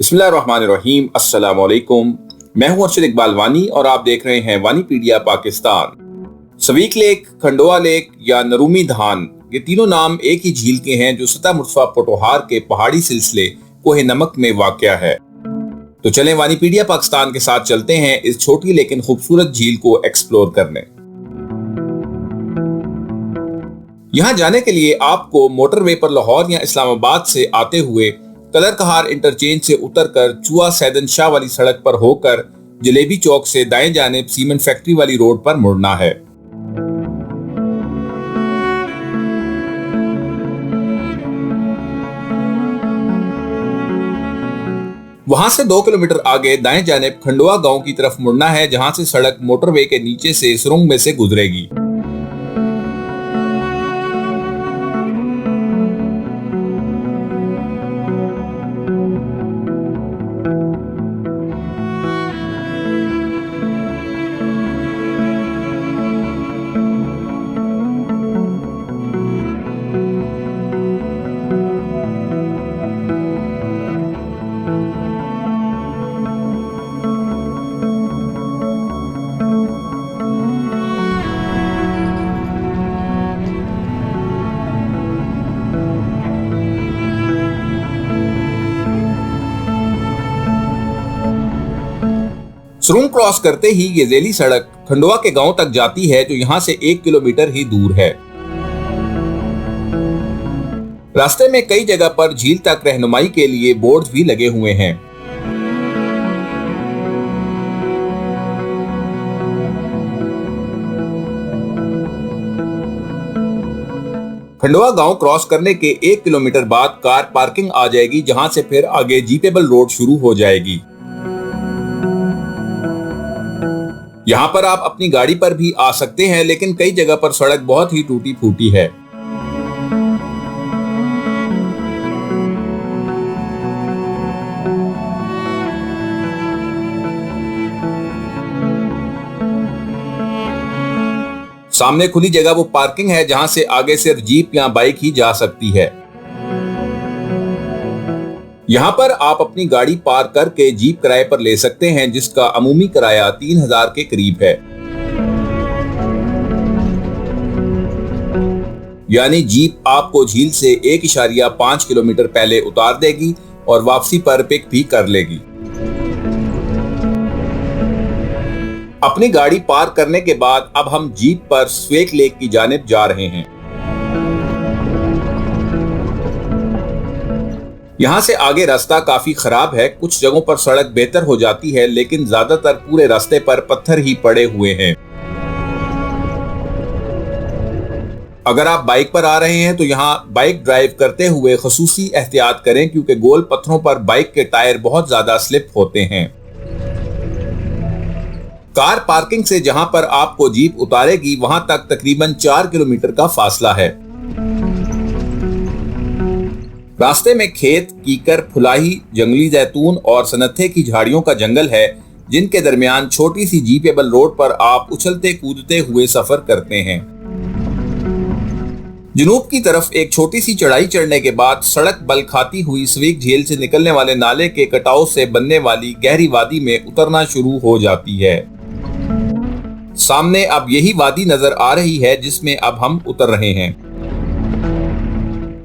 बिस्मिल्लाहिर्रहमानिर्रहीम। अस्सलाम वालेकुम। मैं हूं अर्शद इकबाल वानी और आप देख रहे हैं वानीपीडिया पाकिस्तान। सवीक लेक, खंडोआ लेक या नरूमी धान, ये तीनों नाम एक ही झील के हैं जो सतह मुर्तफा पोटोहार के पहाड़ी सिलसिले कोहे नमक में वाक़या है। तो चलें वानीपीडिया पाकिस्तान के साथ चलते हैं इस छोटी लेकिन खूबसूरत झील को एक्सप्लोर करने। यहाँ जाने के लिए आपको मोटरवे पर लाहौर या इस्लामाबाद से आते हुए कलर कहार इंटरचेंज से उतरकर चुआ सैदन शाह वाली सड़क पर होकर जलेबी चौक से दाएं जानिब सीमेंट फैक्ट्री वाली रोड पर मुड़ना है। वहां से 2 किलोमीटर आगे दाएं जानिब खंडोआ गांव की तरफ मुड़ना है, जहां से सड़क मोटरवे के नीचे से सुरंग में से गुजरेगी। सुरंग क्रॉस करते ही ये रेली सड़क खंडोआ के गांव तक जाती है, जो यहां से 1 किलोमीटर ही दूर है। रास्ते में कई जगह पर झील तक रहनुमाई के लिए बोर्ड्स भी लगे हुए हैं। खंडोआ गांव क्रॉस करने के 1 किलोमीटर बाद कार पार्किंग आ जाएगी, जहां से फिर आगे जीपेबल रोड शुरू हो जाएगी। यहाँ पर आप अपनी गाड़ी पर भी आ सकते हैं, लेकिन कई जगह पर सड़क बहुत ही टूटी फूटी है। सामने खुली जगह वो पार्किंग है जहां से आगे सिर्फ जीप या बाइक ही जा सकती है। यहाँ पर आप अपनी गाड़ी पार्क करके जीप किराए पर ले सकते हैं, जिसका अमूमी किराया 3000 के करीब है। यानी जीप आपको झील से 1.5 किलोमीटर पहले उतार देगी और वापसी पर पिक भी कर लेगी। अपनी गाड़ी पार्क करने के बाद अब हम जीप पर स्वेक लेक की जानिब जा रहे हैं। यहाँ से आगे रास्ता काफी खराब है। कुछ जगहों पर सड़क बेहतर हो जाती है, लेकिन ज्यादातर पूरे रास्ते पर पत्थर ही पड़े हुए हैं। अगर आप बाइक पर आ रहे हैं तो यहाँ बाइक ड्राइव करते हुए खसूसी एहतियात करें, क्योंकि गोल पत्थरों पर बाइक के टायर बहुत ज्यादा स्लिप होते हैं। कार पार्किंग से जहां पर आपको जीप उतारेगी वहां तक तकरीबन 4 किलोमीटर का फासला है। रास्ते में खेत, कीकर, फुलाही, जंगली जैतून और सनत्थे की झाड़ियों का जंगल है, जिनके दरमियान छोटी सी जीपेबल रोड पर आप उछलते कूदते हुए सफर करते हैं। जुनूब की तरफ एक छोटी सी चढ़ाई चढ़ने के बाद सड़क बल खाती हुई स्वीक झील से निकलने वाले नाले के कटाव से बनने वाली गहरी वादी में उतरना शुरू हो जाती है। सामने अब यही वादी नजर आ रही है जिसमें अब हम उतर रहे हैं।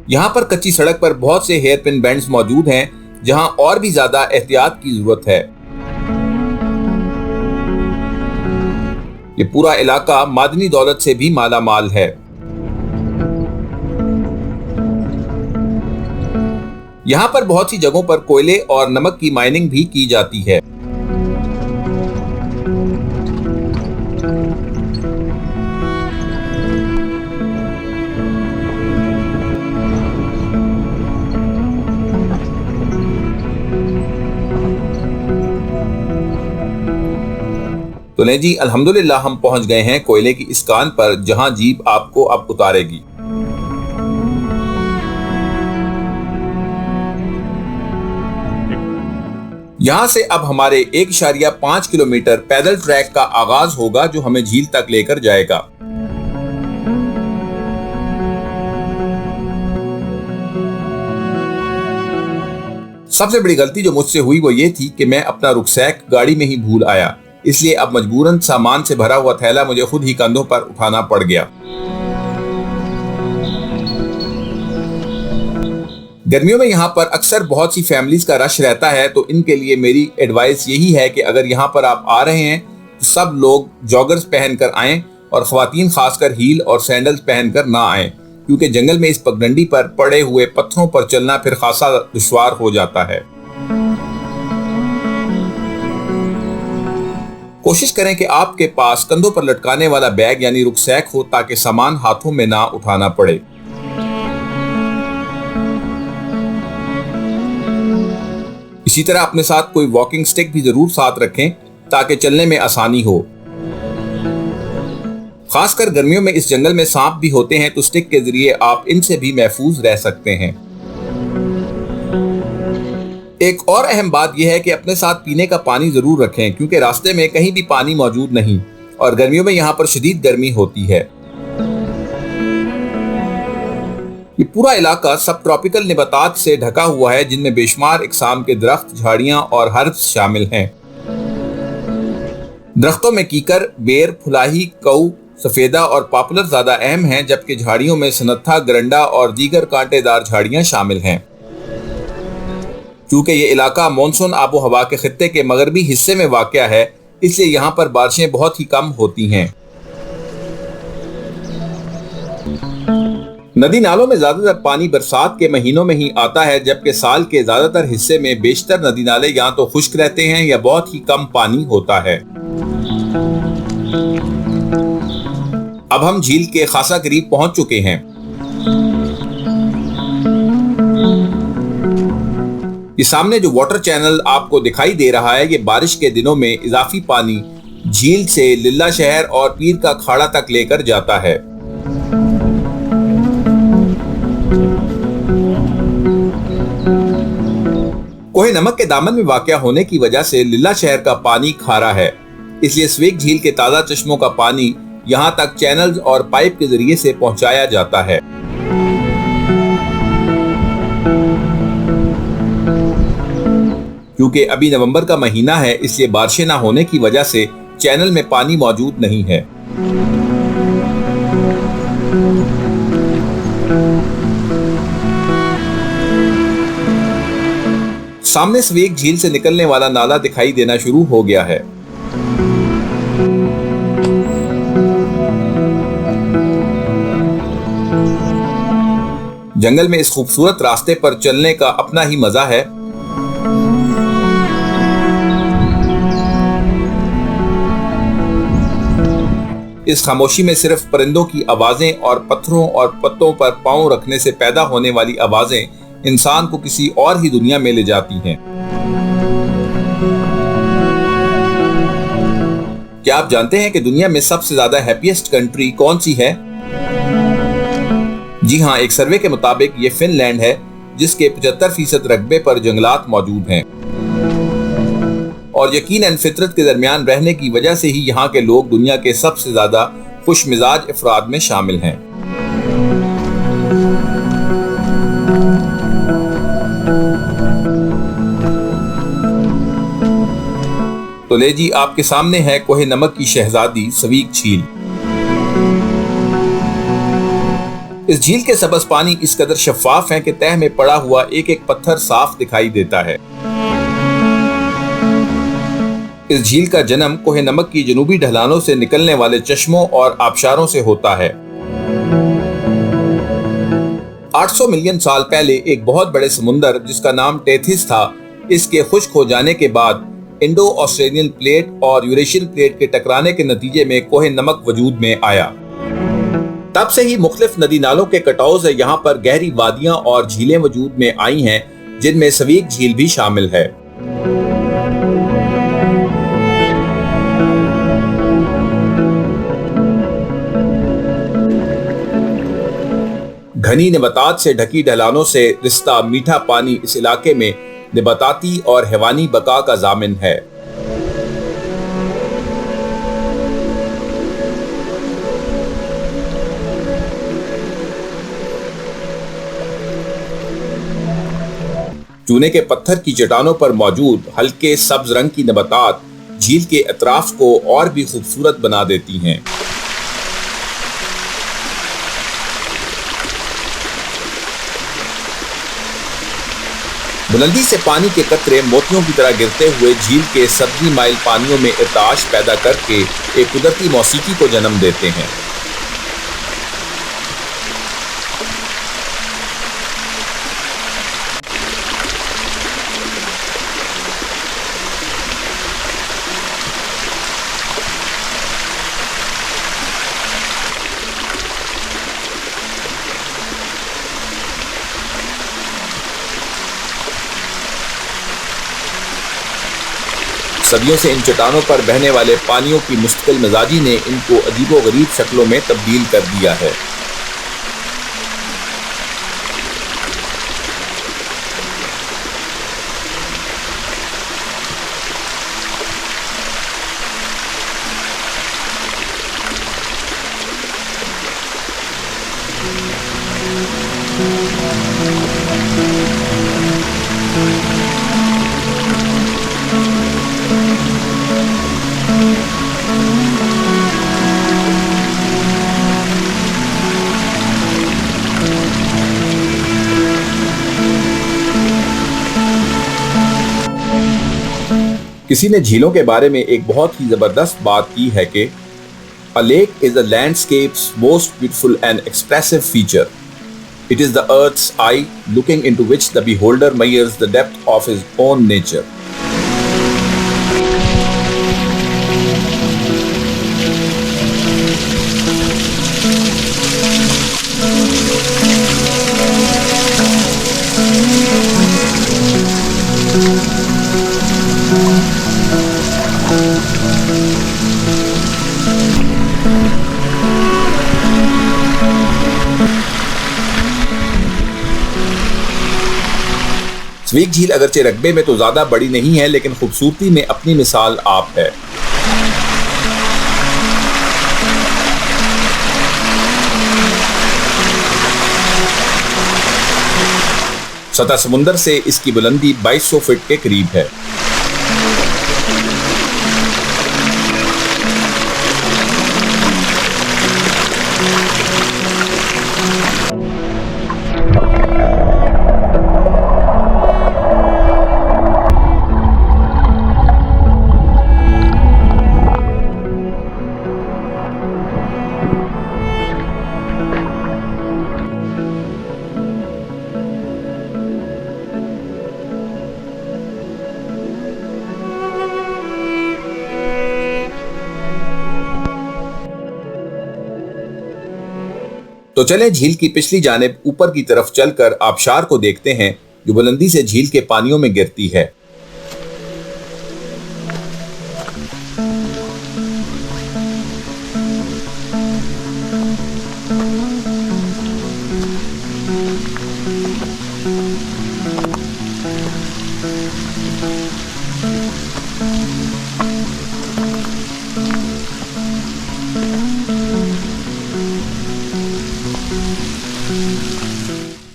यहाँ पर कच्ची सड़क पर बहुत से हेयर पिन बेंड्स मौजूद हैं, जहां और भी ज्यादा एहतियात की जरूरत है। ये पूरा इलाका मादनी दौलत से भी माला माल है। यहाँ पर बहुत सी जगहों पर कोयले और नमक की माइनिंग भी की जाती है। तो नहीं जी, अल्हम्दुलिल्लाह हम पहुंच गए हैं कोयले की इस कान पर, जहां जीप आपको अब उतारेगी। यहां से अब हमारे 1.5 किलोमीटर पैदल ट्रैक का आगाज होगा, जो हमें झील तक लेकर जाएगा। सबसे बड़ी गलती जो मुझसे हुई वो ये थी कि मैं अपना रुकसैक गाड़ी में ही भूल आया, इसलिए अब मजबूरन सामान से भरा हुआ थैला मुझे खुद ही कंधों पर उठाना पड़ गया। गर्मियों में यहाँ पर अक्सर बहुत सी फैमिलीज का रश रहता है, तो इनके लिए मेरी एडवाइस यही है कि अगर यहाँ पर आप आ रहे हैं तो सब लोग जॉगर्स पहनकर आएं और ख्वातीन खासकर हील और सैंडल्स पहनकर ना आएं, क्योंकि जंगल में इस पगडंडी पर पड़े हुए पत्थरों पर चलना फिर खासा दुश्वार हो जाता है। कोशिश करें कि आपके पास कंधों पर लटकाने वाला बैग यानी रुकसैक हो, ताकि सामान हाथों में ना उठाना पड़े। इसी तरह अपने साथ कोई वॉकिंग स्टिक भी जरूर साथ रखें ताकि चलने में आसानी हो। खासकर गर्मियों में इस जंगल में सांप भी होते हैं, तो स्टिक के जरिए आप इनसे भी महफूज रह सकते हैं। एक और अहम बात यह है कि अपने साथ पीने का पानी जरूर रखें, क्योंकि रास्ते में कहीं भी पानी मौजूद नहीं और गर्मियों में यहाँ पर शदीद गर्मी होती है। ये पूरा इलाका सब ट्रॉपिकल निबातात से ढका हुआ है, जिनमें बेशुमार इकसाम के दरख्त, झाड़ियां और हर्ब्स शामिल हैं। दरख्तों में कीकर, बेर, फुलाही, कऊ, सफेदा और पॉपुलर ज्यादा अहम हैं, जबकि झाड़ियों में सनत्था, गरंडा और दीगर कांटेदार झाड़ियां शामिल हैं। क्योंकि ये इलाका मानसून आबो हवा के खित्ते के मगरबी हिस्से में वाक़या है, इसलिए यहाँ पर बारिशें बहुत ही कम होती हैं। नदी नालों में ज्यादातर पानी बरसात के महीनों में ही आता है, जबकि साल के ज्यादातर हिस्से में बेशतर नदी नाले या तो खुश्क रहते हैं या बहुत ही कम पानी होता है। अब हम झील के खासा करीब पहुंच चुके हैं। ये सामने जो वाटर चैनल आपको दिखाई दे रहा है, ये बारिश के दिनों में इजाफी पानी झील से लिल्ला शहर और पीर का खाड़ा तक लेकर जाता है। कोहे नमक के दामन में वाक़या होने की वजह से लिल्ला शहर का पानी खारा है, इसलिए स्वेक झील के ताज़ा चश्मों का पानी यहाँ तक चैनल्स और पाइप के जरिए से पहुंचाया जाता है। क्योंकि अभी नवंबर का महीना है, इसलिए बारिशें ना होने की वजह से चैनल में पानी मौजूद नहीं है। सामने स्वेक झील से निकलने वाला नाला दिखाई देना शुरू हो गया है। जंगल में इस खूबसूरत रास्ते पर चलने का अपना ही मजा है। इस खामोशी में सिर्फ परिंदों की आवाजें और पत्थरों और पत्तों पर पांव रखने से पैदा होने वाली आवाजें इंसान को किसी और ही दुनिया में ले जाती हैं। क्या आप जानते हैं कि दुनिया में सबसे ज्यादा हैप्पीएस्ट कंट्री कौन सी है? जी हाँ, एक सर्वे के मुताबिक ये फिनलैंड है, जिसके 75% रकबे पर जंगलात मौजूद हैं। और यकीनन फितरत के दरमियान रहने की वजह से ही यहाँ के लोग दुनिया के सबसे ज्यादा खुश मिजाज अफराद में शामिल हैं। तो ले जी, आपके सामने है कोहे नमक की शहजादी स्वेक झील। इस झील के सबज पानी इस कदर शफाफ है कि तह में पड़ा हुआ एक एक पत्थर साफ दिखाई देता है। इस झील का जन्म कोहे नमक की जनूबी ढलानों से निकलने वाले चश्मों और आबशारों से होता है। 800 मिलियन साल पहले एक बहुत बड़े समुंदर जिसका नाम टेथिस था, इसके खुश्क हो जाने के बाद इंडो ऑस्ट्रेलियन प्लेट और यूरेशियन प्लेट के टकराने के नतीजे में कोहे नमक वजूद में आया। तब से ही मुख्तलिफ नदी नालों के कटाव से यहाँ पर गहरी वादियां और झीलें वजूद में आई हैं, जिनमें स्वेक झील भी शामिल है। घनी नबातात से ढकी ढलानों से रिश्ता मीठा पानी इस इलाके में नबाताती और हैवानी बका का जामिन है। चूने के पत्थर की चट्टानों पर मौजूद हल्के सब्ज रंग की नबातात झील के अतराफ को और भी खूबसूरत बना देती हैं। बुलंदी से पानी के कतरे मोतियों की तरह गिरते हुए झील के सब्जी माइल पानियों में इर्ताश पैदा करके एक कुदरती मौसीकी को जन्म देते हैं। सदियों से इन चट्टानों पर बहने वाले पानियों की मुस्तकिल मिजाजी ने इनको अजीबोगरीब शक्लों में तब्दील कर दिया है। किसी ने झीलों के बारे में एक बहुत ही जबरदस्त बात की है कि A lake is a landscape's most beautiful and expressive feature. It is the earth's eye looking into which the beholder measures the depth of his own nature. स्वीक झील अगरचे रकबे में तो ज्यादा बड़ी नहीं है, लेकिन खूबसूरती में अपनी मिसाल आप है। सतह समुंदर से इसकी बुलंदी 2200 फीट के करीब है। तो चलें झील की पिछली जानिब ऊपर की तरफ चलकर आबशार को देखते हैं जो बुलंदी से झील के पानियों में गिरती है।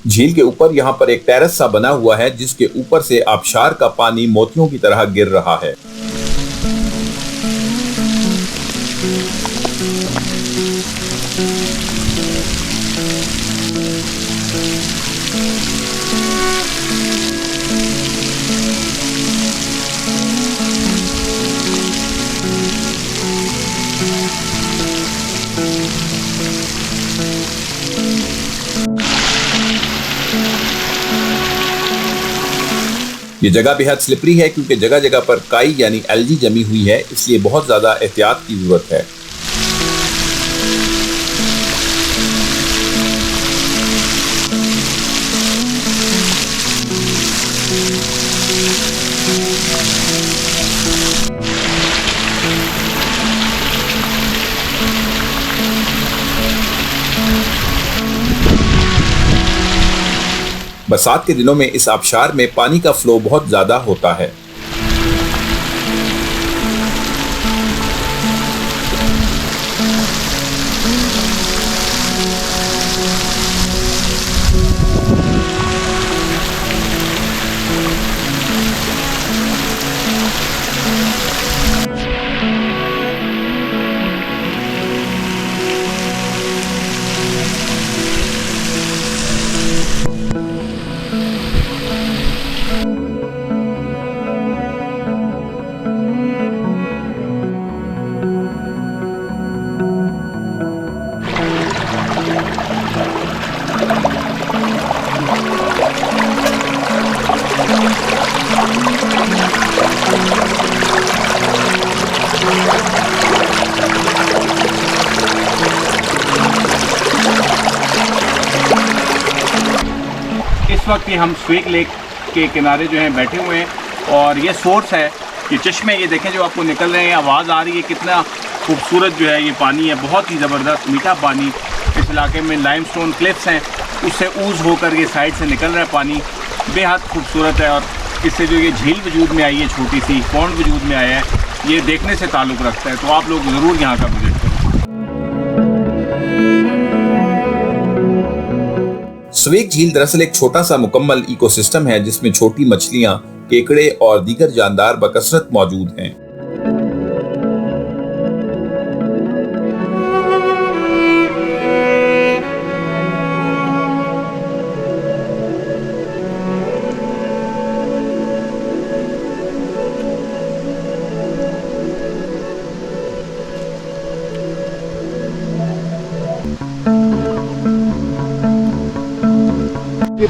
झील के ऊपर यहाँ पर एक टेरेस सा बना हुआ है जिसके ऊपर से आबशार का पानी मोतियों की तरह गिर रहा है। ये जगह बेहद स्लिपरी है क्योंकि जगह जगह पर काई यानी एल्गी जमी हुई है, इसलिए बहुत ज्यादा एहतियात की जरूरत है। बरसात के दिनों में इस आबशार में पानी का फ्लो बहुत ज्यादा होता है। वक्त ही हम स्वेग लेक के किनारे जो हैं बैठे हुए हैं और ये सोर्स है, ये चश्मे, ये देखें जो आपको निकल रहे हैं, आवाज़ आ रही है, कितना खूबसूरत जो है ये पानी है, बहुत ही ज़बरदस्त मीठा पानी। इस इलाके में लाइमस्टोन क्लिफ्स हैं, उससे ऊज़ होकर ये साइड से निकल रहा है पानी, बेहद खूबसूरत है। और इससे जो ये झील वजूद में आई है, छोटी सी पौंड वजूद में आया है, ये देखने से ताल्लुक़ रखता है। तो आप लोग ज़रूर यहाँ का विजिट करें। स्वेग झील दरअसल एक छोटा सा मुकम्मल इकोसिस्टम है जिसमें छोटी मछलियां, केकड़े और दीगर जानदार बकसरत मौजूद हैं।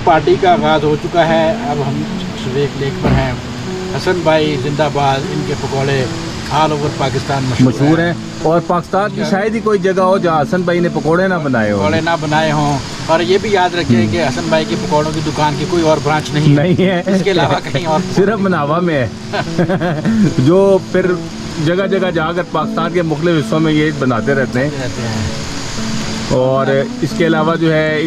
पार्टी का आगाज़ हो चुका है। अब हम स्वेग लेक पर हैं। हसन भाई जिंदाबाद, इनके पकौड़े ऑल ओवर पाकिस्तान मशहूर हैं। और पाकिस्तान की शायद ही कोई जगह हो जहाँ हसन भाई ने पकौड़े ना बनाए हो, पकौड़े ना बनाए हों। और ये भी याद रखें कि हसन भाई के पकौड़ों की दुकान की कोई और ब्रांच नहीं है इसके अलावा कहीं और, सिर्फ मनावा में है जो फिर जगह जगह जाकर पाकिस्तान के मुख्तलिफ हिस्सों में ये बनाते रहते हैं। और इसके अलावा जो है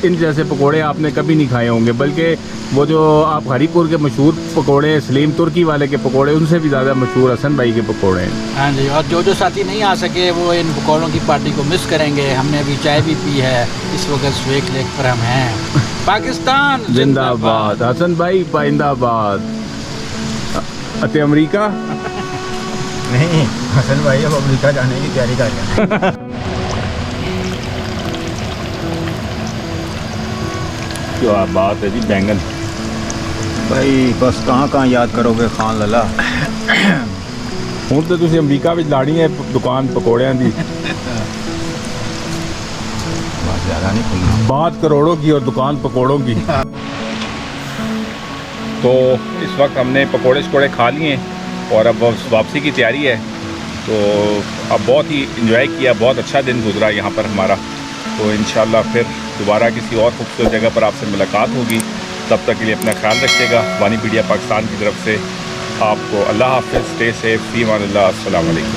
इन जैसे पकोड़े आपने कभी नहीं खाए होंगे, बल्कि वो जो आप हरीपुर के मशहूर पकोड़े, सलीम तुर्की वाले के पकोड़े, उनसे भी ज़्यादा मशहूर हसन भाई के पकोड़े हैं। हाँ जी, और जो साथी नहीं आ सके वो इन पकोड़ों की पार्टी को मिस करेंगे। हमने अभी चाय भी पी है, इस वक्त स्वेग लेक पर हम हैं। पाकिस्तान जिंदाबाद, हसन भाई पाइंदाबाद। अते अमरीका नहीं, हसन भाई अब अमरीका जाने की तैयारी कर रहे हैं। क्या बात है जी, बैंगन भाई बस कहाँ याद करोगे खान लला। ਹੁਣ तो तुम अमरीका में लाड़ी है दुकान पकौड़ियां दी। बात ज़्यादा नहीं खुलना, बात करोड़ों की और दुकान पकौड़ों की। तो इस वक्त हमने पकोड़े शकोड़े खा लिए और अब वापसी की तैयारी है। तो अब बहुत ही इंजॉय किया, बहुत अच्छा दिन गुजरा यहाँ पर हमारा। तो इंशाल्लाह फिर दोबारा किसी और खूबसूरत जगह पर आपसे मुलाकात होगी। तब तक के लिए अपना ख्याल रखिएगा। वानी मीडिया पाकिस्तान की तरफ से आपको अल्लाह हाफ़िज़, स्टे सेफ, फ़ी अमान अल्लाह, अस्सलाम वालेकुम।